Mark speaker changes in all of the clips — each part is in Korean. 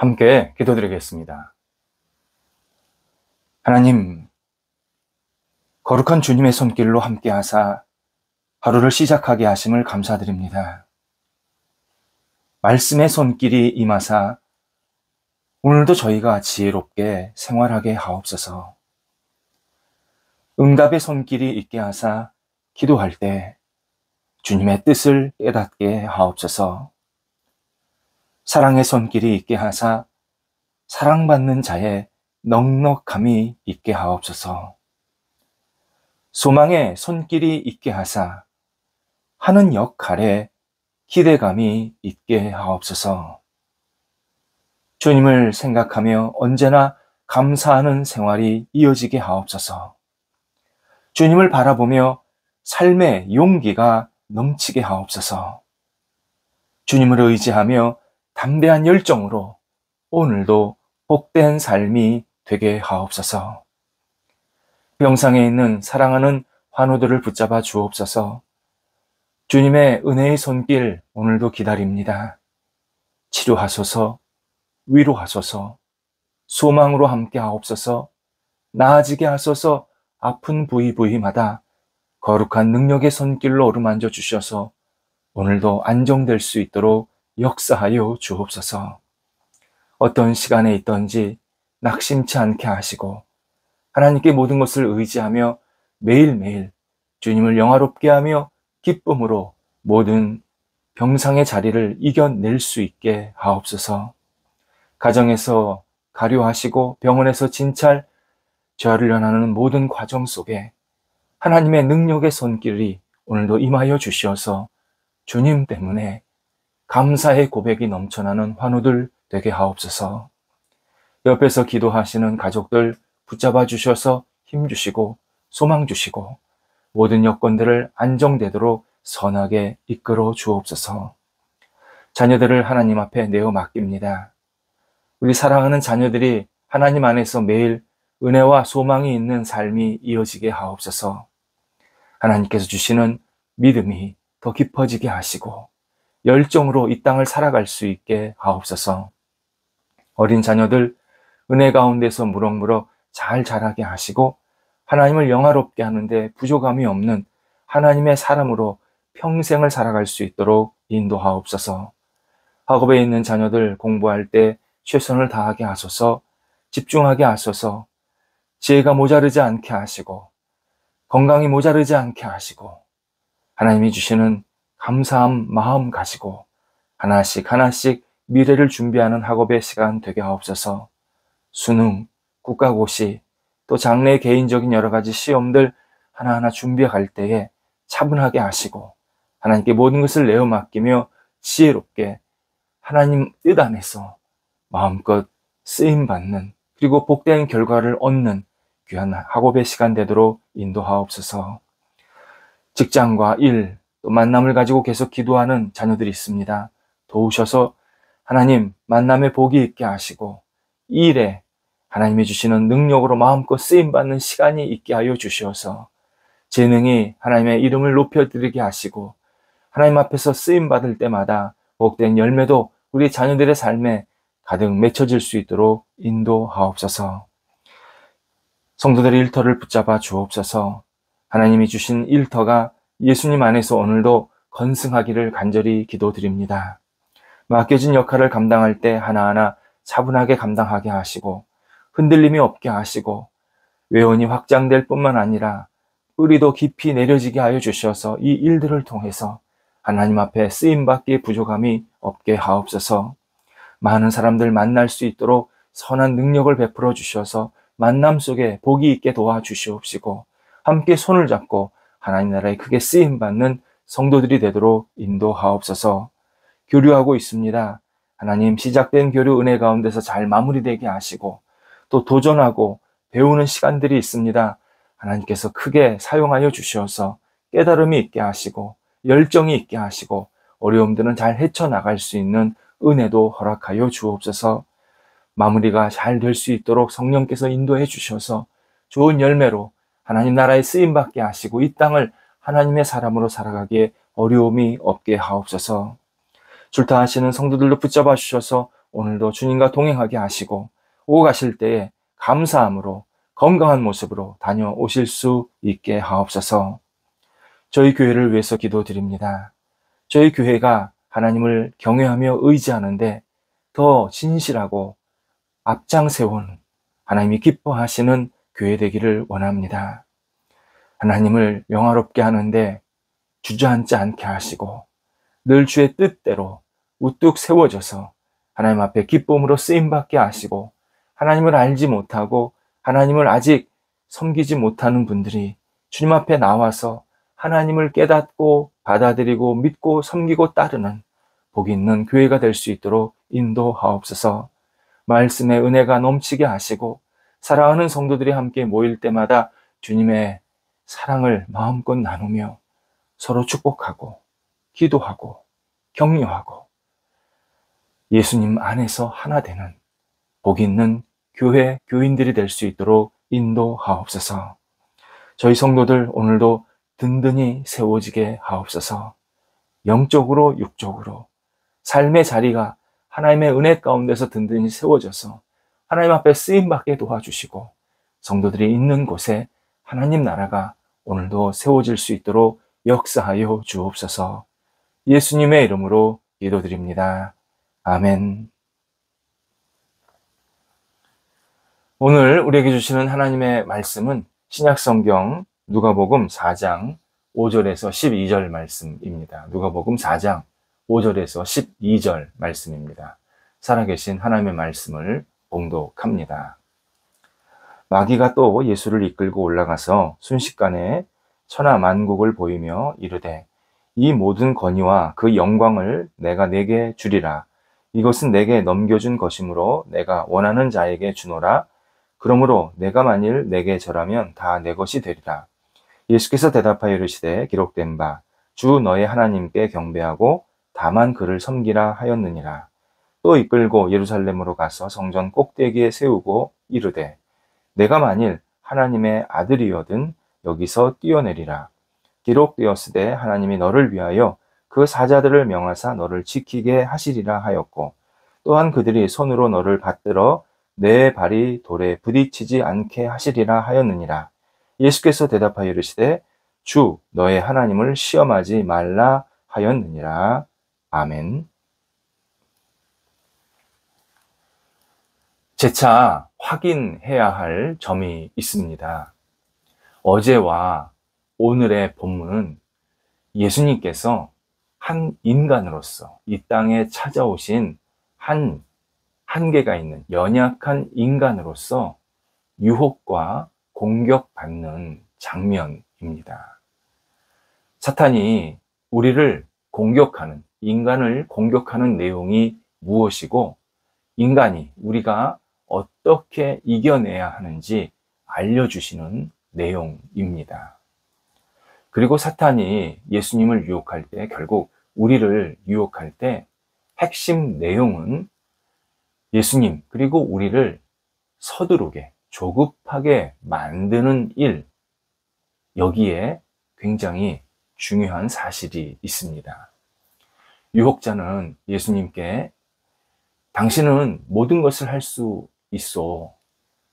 Speaker 1: 함께 기도드리겠습니다. 하나님, 거룩한 주님의 손길로 함께하사 하루를 시작하게 하심을 감사드립니다. 말씀의 손길이 임하사 오늘도 저희가 지혜롭게 생활하게 하옵소서. 응답의 손길이 있게 하사 기도할 때 주님의 뜻을 깨닫게 하옵소서. 사랑의 손길이 있게 하사 사랑받는 자의 넉넉함이 있게 하옵소서. 소망의 손길이 있게 하사 하는 역할에 기대감이 있게 하옵소서. 주님을 생각하며 언제나 감사하는 생활이 이어지게 하옵소서. 주님을 바라보며 삶의 용기가 넘치게 하옵소서. 주님을 의지하며 담대한 열정으로 오늘도 복된 삶이 되게 하옵소서. 병상에 있는 사랑하는 환우들을 붙잡아 주옵소서. 주님의 은혜의 손길 오늘도 기다립니다. 치료하소서, 위로하소서, 소망으로 함께 하옵소서, 나아지게 하소서. 아픈 부위마다 거룩한 능력의 손길로 어루만져 주셔서 오늘도 안정될 수 있도록 역사하여 주옵소서. 어떤 시간에 있든지 낙심치 않게 하시고 하나님께 모든 것을 의지하며 매일매일 주님을 영화롭게 하며 기쁨으로 모든 병상의 자리를 이겨낼 수 있게 하옵소서. 가정에서 가료하시고 병원에서 진찰, 재활련하는 모든 과정 속에 하나님의 능력의 손길이 오늘도 임하여 주시어서 주님 때문에 감사의 고백이 넘쳐나는 환우들 되게 하옵소서. 옆에서 기도하시는 가족들 붙잡아 주셔서 힘 주시고 소망 주시고 모든 여건들을 안정되도록 선하게 이끌어 주옵소서. 자녀들을 하나님 앞에 내어 맡깁니다. 우리 사랑하는 자녀들이 하나님 안에서 매일 은혜와 소망이 있는 삶이 이어지게 하옵소서. 하나님께서 주시는 믿음이 더 깊어지게 하시고 열정으로 이 땅을 살아갈 수 있게 하옵소서. 어린 자녀들 은혜 가운데서 무럭무럭 잘 자라게 하시고 하나님을 영화롭게 하는데 부족함이 없는 하나님의 사람으로 평생을 살아갈 수 있도록 인도하옵소서. 학업에 있는 자녀들 공부할 때 최선을 다하게 하소서. 집중하게 하소서. 지혜가 모자르지 않게 하시고 건강이 모자르지 않게 하시고 하나님이 주시는 감사한 마음 가지고 하나씩 미래를 준비하는 학업의 시간 되게 하옵소서. 수능, 국가고시, 또 장래 개인적인 여러 가지 시험들 하나하나 준비해 갈 때에 차분하게 하시고 하나님께 모든 것을 내어 맡기며 지혜롭게 하나님 뜻 안에서 마음껏 쓰임받는 그리고 복된 결과를 얻는 귀한 학업의 시간 되도록 인도하옵소서. 직장과 일, 또 만남을 가지고 계속 기도하는 자녀들이 있습니다. 도우셔서 하나님 만남에 복이 있게 하시고 이 일에 하나님이 주시는 능력으로 마음껏 쓰임받는 시간이 있게 하여 주시어서 재능이 하나님의 이름을 높여드리게 하시고 하나님 앞에서 쓰임받을 때마다 복된 열매도 우리 자녀들의 삶에 가득 맺혀질 수 있도록 인도하옵소서. 성도들의 일터를 붙잡아 주옵소서. 하나님이 주신 일터가 예수님 안에서 오늘도 건승하기를 간절히 기도드립니다. 맡겨진 역할을 감당할 때 하나하나 차분하게 감당하게 하시고 흔들림이 없게 하시고 외원이 확장될 뿐만 아니라 뿌리도 깊이 내려지게 하여 주셔서 이 일들을 통해서 하나님 앞에 쓰임받기에 부족함이 없게 하옵소서. 많은 사람들 만날 수 있도록 선한 능력을 베풀어 주셔서 만남 속에 복이 있게 도와주시옵시고 함께 손을 잡고 하나님 나라에 크게 쓰임받는 성도들이 되도록 인도하옵소서. 교류하고 있습니다. 하나님 시작된 교류 은혜 가운데서 잘 마무리되게 하시고 또 도전하고 배우는 시간들이 있습니다. 하나님께서 크게 사용하여 주셔서 깨달음이 있게 하시고 열정이 있게 하시고 어려움들은 잘 헤쳐나갈 수 있는 은혜도 허락하여 주옵소서. 마무리가 잘 될 수 있도록 성령께서 인도해 주셔서 좋은 열매로 하나님 나라에 쓰임받게 하시고 이 땅을 하나님의 사람으로 살아가기에 어려움이 없게 하옵소서. 출타하시는 성도들도 붙잡아 주셔서 오늘도 주님과 동행하게 하시고 오고 가실 때에 감사함으로 건강한 모습으로 다녀오실 수 있게 하옵소서. 저희 교회를 위해서 기도드립니다. 저희 교회가 하나님을 경외하며 의지하는데 더 진실하고 앞장세운 하나님이 기뻐하시는 교회 되기를 원합니다. 하나님을 영화롭게 하는데 주저앉지 않게 하시고 늘 주의 뜻대로 우뚝 세워져서 하나님 앞에 기쁨으로 쓰임받게 하시고, 하나님을 알지 못하고 하나님을 아직 섬기지 못하는 분들이 주님 앞에 나와서 하나님을 깨닫고 받아들이고 믿고 섬기고 따르는 복 있는 교회가 될 수 있도록 인도하옵소서. 말씀의 은혜가 넘치게 하시고 사랑하는 성도들이 함께 모일 때마다 주님의 사랑을 마음껏 나누며 서로 축복하고 기도하고 격려하고 예수님 안에서 하나 되는 복 있는 교회, 교인들이 될 수 있도록 인도하옵소서. 저희 성도들 오늘도 든든히 세워지게 하옵소서. 영적으로 육적으로 삶의 자리가 하나님의 은혜 가운데서 든든히 세워져서 하나님 앞에 쓰임받게 도와주시고 성도들이 있는 곳에 하나님 나라가 오늘도 세워질 수 있도록 역사하여 주옵소서. 예수님의 이름으로 기도드립니다. 아멘. 오늘 우리에게 주시는 하나님의 말씀은 신약성경 누가복음 4장 5절에서 12절 말씀입니다. 누가복음 4장 5절에서 12절 말씀입니다. 살아계신 하나님의 말씀을 봉독합니다. 마귀가 또 예수를 이끌고 올라가서 순식간에 천하 만국을 보이며 이르되 이 모든 권위와 그 영광을 내가 네게 주리라. 이것은 내게 넘겨준 것이므로 내가 원하는 자에게 주노라. 그러므로 내가 만일 내게 절하면 다 내 것이 되리라. 예수께서 대답하여 이르시되 기록된 바 주 너의 하나님께 경배하고 다만 그를 섬기라 하였느니라. 또 이끌고 예루살렘으로 가서 성전 꼭대기에 세우고 이르되 내가 만일 하나님의 아들이거든 여기서 뛰어내리라. 기록되었으되 하나님이 너를 위하여 그 사자들을 명하사 너를 지키게 하시리라 하였고, 또한 그들이 손으로 너를 받들어 내 발이 돌에 부딪히지 않게 하시리라 하였느니라. 예수께서 대답하여 이르시되 주 너의 하나님을 시험하지 말라 하였느니라. 아멘. 재차 확인해야 할 점이 있습니다. 어제와 오늘의 본문은 예수님께서 한 인간으로서 이 땅에 찾아오신 한계가 있는 연약한 인간으로서 유혹과 공격받는 장면입니다. 사탄이 우리를 공격하는, 인간을 공격하는 내용이 무엇이고 인간이 우리가 어떻게 이겨내야 하는지 알려주시는 내용입니다. 그리고 사탄이 예수님을 유혹할 때, 결국 우리를 유혹할 때 핵심 내용은 예수님 그리고 우리를 서두르게, 조급하게 만드는 일, 여기에 굉장히 중요한 사실이 있습니다. 유혹자는 예수님께 당신은 모든 것을 할 수 있어.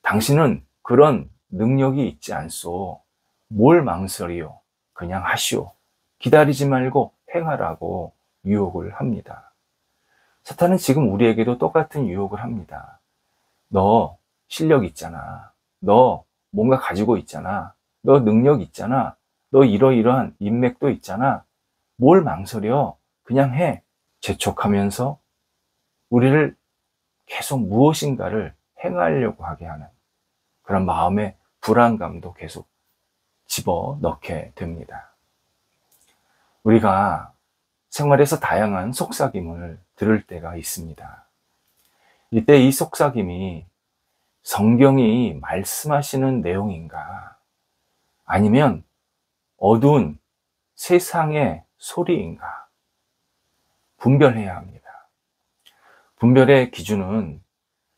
Speaker 1: 당신은 그런 능력이 있지 않소. 뭘 망설이요? 그냥 하시오. 기다리지 말고 행하라고 유혹을 합니다. 사탄은 지금 우리에게도 똑같은 유혹을 합니다. 너 실력 있잖아. 너 뭔가 가지고 있잖아. 너 능력 있잖아. 너 이러이러한 인맥도 있잖아. 뭘 망설여? 그냥 해. 재촉하면서 우리를 계속 무엇인가를 행하려고 하게 하는 그런 마음의 불안감도 계속 집어넣게 됩니다. 우리가 생활에서 다양한 속삭임을 들을 때가 있습니다. 이때 이 속삭임이 성경이 말씀하시는 내용인가, 아니면 어두운 세상의 소리인가 분별해야 합니다. 분별의 기준은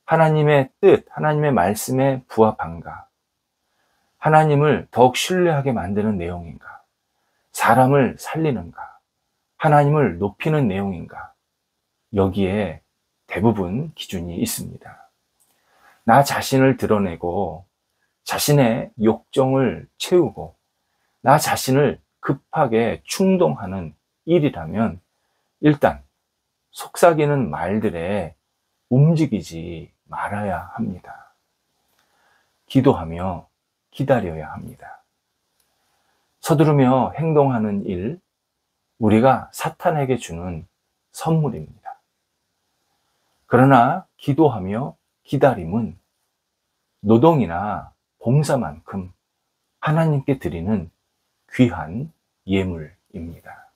Speaker 1: 하나님의 뜻, 하나님의 말씀에 부합한가, 하나님을 더욱 신뢰하게 만드는 내용인가, 사람을 살리는가, 하나님을 높이는 내용인가, 여기에 대부분 기준이 있습니다. 나 자신을 드러내고 자신의 욕정을 채우고 나 자신을 급하게 충동하는 일이라면 일단 속삭이는 말들에 움직이지 말아야 합니다. 기도하며 기다려야 합니다. 서두르며 행동하는 일, 우리가 사탄에게 주는 선물입니다. 그러나 기도하며 기다림은 노동이나 봉사만큼 하나님께 드리는 귀한 예물입니다.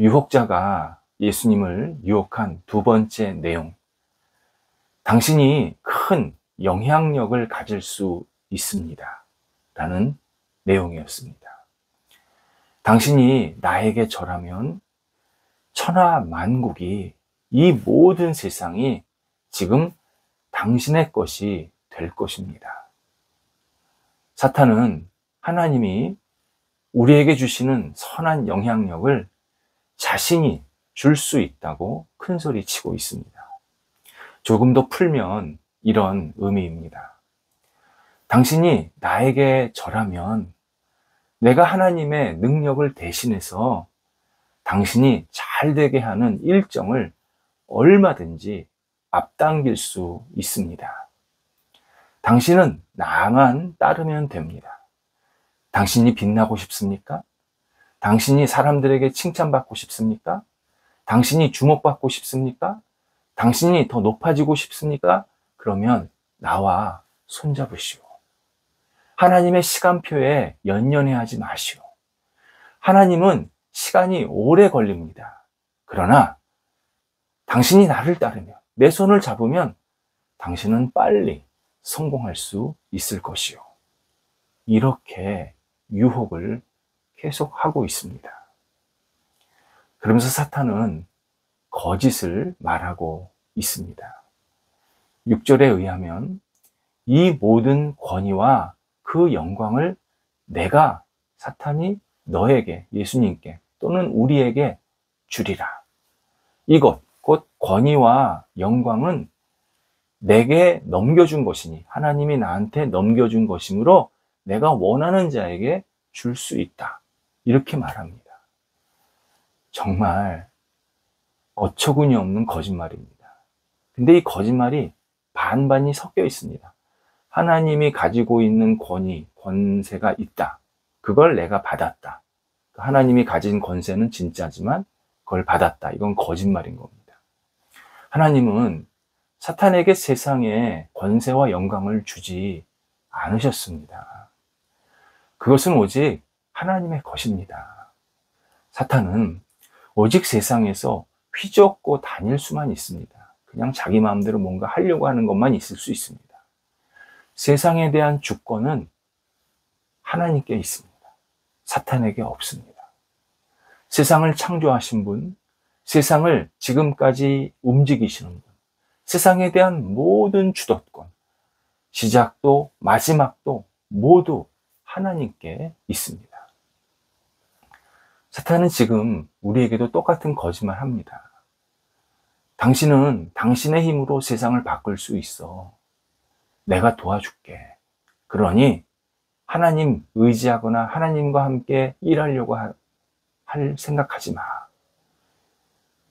Speaker 1: 유혹자가 예수님을 유혹한 두 번째 내용, 당신이 큰 영향력을 가질 수 있습니다. 라는 내용이었습니다. 당신이 나에게 절하면 천하 만국이, 이 모든 세상이 지금 당신의 것이 될 것입니다. 사탄은 하나님이 우리에게 주시는 선한 영향력을 자신이 줄 수 있다고 큰소리 치고 있습니다. 조금 더 풀면 이런 의미입니다. 당신이 나에게 절하면 내가 하나님의 능력을 대신해서 당신이 잘 되게 하는 일정을 얼마든지 앞당길 수 있습니다. 당신은 나만 따르면 됩니다. 당신이 빛나고 싶습니까? 당신이 사람들에게 칭찬받고 싶습니까? 당신이 주목받고 싶습니까? 당신이 더 높아지고 싶습니까? 그러면 나와 손잡으시오. 하나님의 시간표에 연연해하지 마시오. 하나님은 시간이 오래 걸립니다. 그러나 당신이 나를 따르며 내 손을 잡으면 당신은 빨리 성공할 수 있을 것이요. 이렇게 유혹을 계속하고 있습니다. 그러면서 사탄은 거짓을 말하고 있습니다. 6절에 의하면 이 모든 권위와 그 영광을 내가, 사탄이 너에게, 예수님께 또는 우리에게 주리라. 이것 곧 권위와 영광은 내게 넘겨준 것이니, 하나님이 나한테 넘겨준 것이므로 내가 원하는 자에게 줄 수 있다. 이렇게 말합니다. 정말 어처구니 없는 거짓말입니다. 근데 이 거짓말이 반반이 섞여 있습니다. 하나님이 가지고 있는 권위, 권세가 있다. 그걸 내가 받았다. 하나님이 가진 권세는 진짜지만 그걸 받았다. 이건 거짓말인 겁니다. 하나님은 사탄에게 세상에 권세와 영광을 주지 않으셨습니다. 그것은 오직 하나님의 것입니다. 사탄은 오직 세상에서 휘젓고 다닐 수만 있습니다. 그냥 자기 마음대로 뭔가 하려고 하는 것만 있을 수 있습니다. 세상에 대한 주권은 하나님께 있습니다. 사탄에게 없습니다. 세상을 창조하신 분, 세상을 지금까지 움직이시는 분, 세상에 대한 모든 주도권, 시작도 마지막도 모두 하나님께 있습니다. 사탄은 지금 우리에게도 똑같은 거짓말 합니다. 당신은 당신의 힘으로 세상을 바꿀 수 있어. 내가 도와줄게. 그러니 하나님 의지하거나 하나님과 함께 일하려고 할 생각하지 마.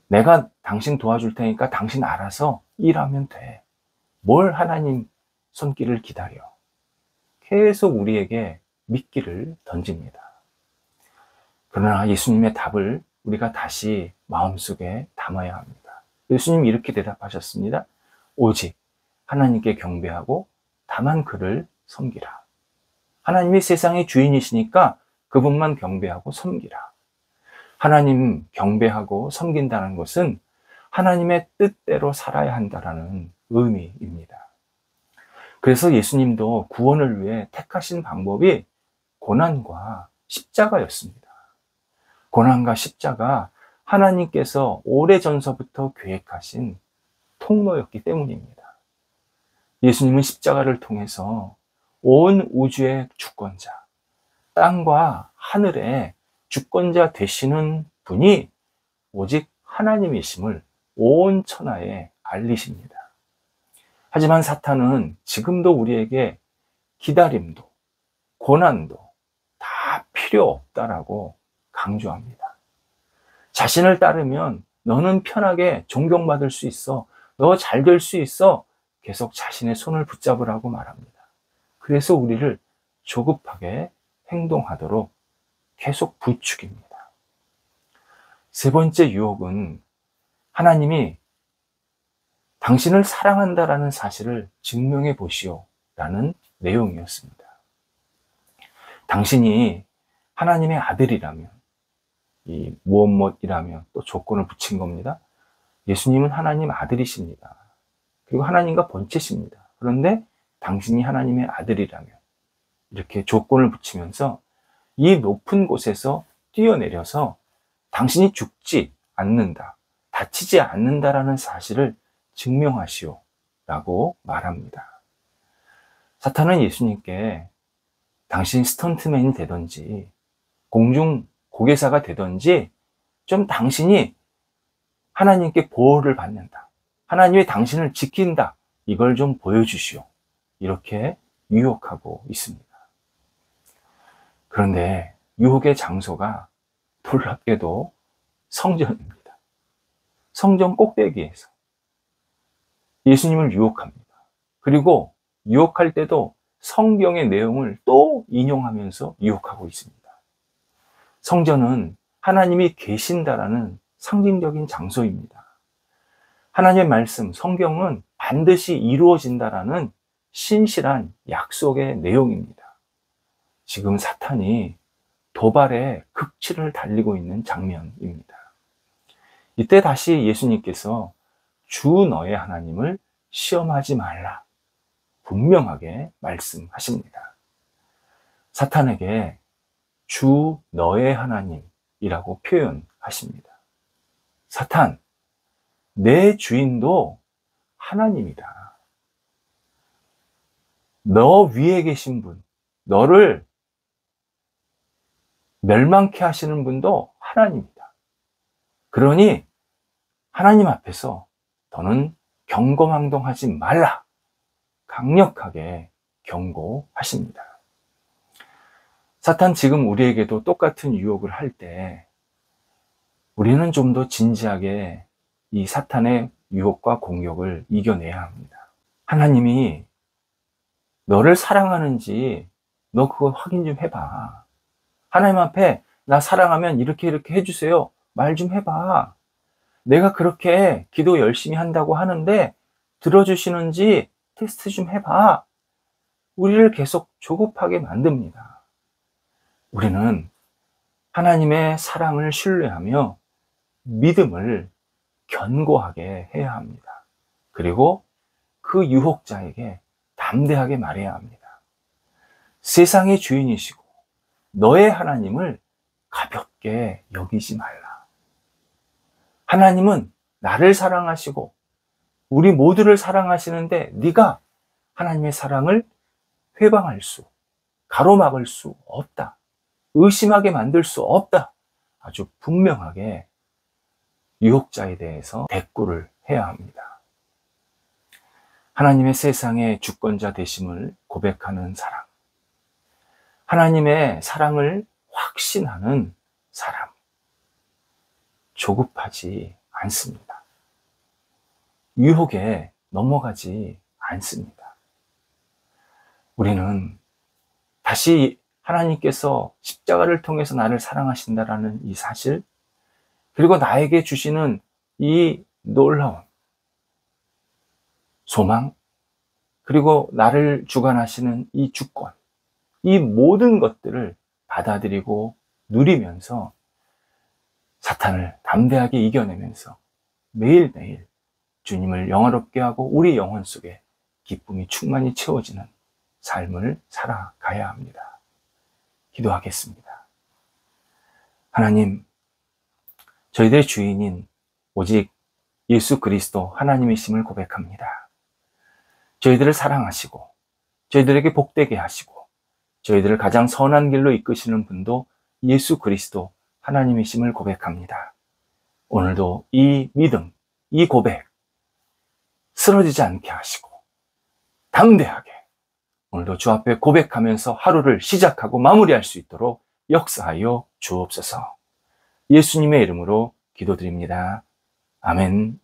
Speaker 1: 내가 당신 도와줄 테니까 당신 알아서 일하면 돼. 뭘 하나님 손길을 기다려. 계속 우리에게 미끼를 던집니다. 그러나 예수님의 답을 우리가 다시 마음속에 담아야 합니다. 예수님이 이렇게 대답하셨습니다. 오직 하나님께 경배하고 다만 그를 섬기라. 하나님이 세상의 주인이시니까 그분만 경배하고 섬기라. 하나님 경배하고 섬긴다는 것은 하나님의 뜻대로 살아야 한다는 의미입니다. 그래서 예수님도 구원을 위해 택하신 방법이 고난과 십자가였습니다. 고난과 십자가, 하나님께서 오래전서부터 계획하신 통로였기 때문입니다. 예수님은 십자가를 통해서 온 우주의 주권자, 땅과 하늘의 주권자 되시는 분이 오직 하나님이심을 온 천하에 알리십니다. 하지만 사탄은 지금도 우리에게 기다림도, 고난도 다 필요 없다라고 강조합니다. 자신을 따르면 너는 편하게 존경받을 수 있어. 너 잘 될 수 있어. 계속 자신의 손을 붙잡으라고 말합니다. 그래서 우리를 조급하게 행동하도록 계속 부추깁니다. 세 번째 유혹은 하나님이 당신을 사랑한다라는 사실을 증명해 보시오 라는 내용이었습니다. 당신이 하나님의 아들이라면, 이 무엇이라면 또 조건을 붙인 겁니다. 예수님은 하나님 아들이십니다. 그리고 하나님과 본체십니다. 그런데 당신이 하나님의 아들이라면, 이렇게 조건을 붙이면서 이 높은 곳에서 뛰어내려서 당신이 죽지 않는다, 다치지 않는다라는 사실을 증명하시오 라고 말합니다. 사탄은 예수님께 당신이 스턴트맨이 되든지 공중 고개사가 되든지 좀 당신이 하나님께 보호를 받는다, 하나님이 당신을 지킨다, 이걸 좀 보여주시오, 이렇게 유혹하고 있습니다. 그런데 유혹의 장소가 놀랍게도 성전입니다. 성전 꼭대기에서 예수님을 유혹합니다. 그리고 유혹할 때도 성경의 내용을 또 인용하면서 유혹하고 있습니다. 성전은 하나님이 계신다라는 상징적인 장소입니다. 하나님의 말씀, 성경은 반드시 이루어진다라는 신실한 약속의 내용입니다. 지금 사탄이 도발의 극치를 달리고 있는 장면입니다. 이때 다시 예수님께서 주 너의 하나님을 시험하지 말라 분명하게 말씀하십니다. 사탄에게 주 너의 하나님이라고 표현하십니다. 사탄, 내 주인도 하나님이다. 너 위에 계신 분, 너를 멸망케 하시는 분도 하나님이다. 그러니 하나님 앞에서 너는 경거망동하지 말라, 강력하게 경고하십니다. 사탄 지금 우리에게도 똑같은 유혹을 할 때 우리는 좀 더 진지하게 이 사탄의 유혹과 공격을 이겨내야 합니다. 하나님이 너를 사랑하는지 너 그거 확인 좀 해봐. 하나님 앞에 나 사랑하면 이렇게 해주세요, 말 좀 해봐. 내가 그렇게 기도 열심히 한다고 하는데 들어주시는지 테스트 좀 해봐. 우리를 계속 조급하게 만듭니다. 우리는 하나님의 사랑을 신뢰하며 믿음을 견고하게 해야 합니다. 그리고 그 유혹자에게 담대하게 말해야 합니다. 세상의 주인이시고 너의 하나님을 가볍게 여기지 말라. 하나님은 나를 사랑하시고 우리 모두를 사랑하시는데 네가 하나님의 사랑을 회방할 수, 가로막을 수 없다. 의심하게 만들 수 없다. 아주 분명하게 유혹자에 대해서 대꾸를 해야 합니다. 하나님의 세상의 주권자 되심을 고백하는 사람, 하나님의 사랑을 확신하는 사람, 조급하지 않습니다. 유혹에 넘어가지 않습니다. 우리는 다시 하나님께서 십자가를 통해서 나를 사랑하신다라는 이 사실, 그리고 나에게 주시는 이 놀라운 소망, 그리고 나를 주관하시는 이 주권, 이 모든 것들을 받아들이고 누리면서 사탄을 담대하게 이겨내면서 매일매일 주님을 영화롭게 하고 우리 영혼 속에 기쁨이 충만히 채워지는 삶을 살아가야 합니다. 기도하겠습니다. 하나님, 저희들의 주인인 오직 예수 그리스도 하나님이심을 고백합니다. 저희들을 사랑하시고 저희들에게 복되게 하시고 저희들을 가장 선한 길로 이끄시는 분도 예수 그리스도 하나님이심을 고백합니다. 오늘도 이 믿음, 이 고백 쓰러지지 않게 하시고 담대하게 오늘도 주 앞에 고백하면서 하루를 시작하고 마무리할 수 있도록 역사하여 주옵소서. 예수님의 이름으로 기도드립니다. 아멘.